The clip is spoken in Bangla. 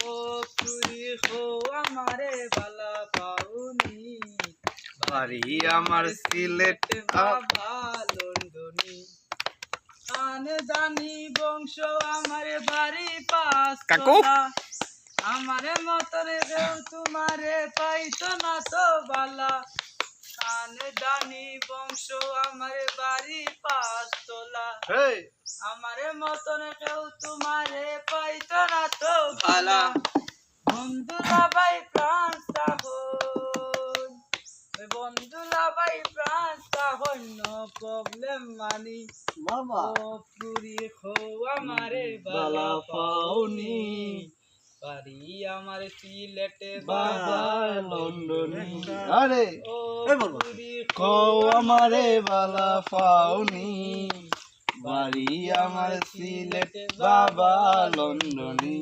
ও পুরি হো আমারে বালা পাউনি বাড়ি আমার সিলেট বাবা লন্ডনী জানি বংশ আমার বাড়ি কাকু? পাঁচতলা আমারে মতরে দেও তোমারে পাইতো না তো বালা জানি বংশ আমার বাড়ি পাঁচতলা আমারে মতনে কেউ তোমারে পাইতো না তো বালা বন্ধুরা ভাই প্রাণ সাহন বন্ধুরা ভাই প্রাণ সাহন নো প্রবলেম মানি বাবা ও পুরি হো আমারে বালা বালা পাউনি বাড়ি আমার সিলেটে বাবা লন্ডনী আরে ও এই বাবা পুরি কো আমারে বালা পাউনি বাড়ি আমার সিলেট বাবা লন্ডনী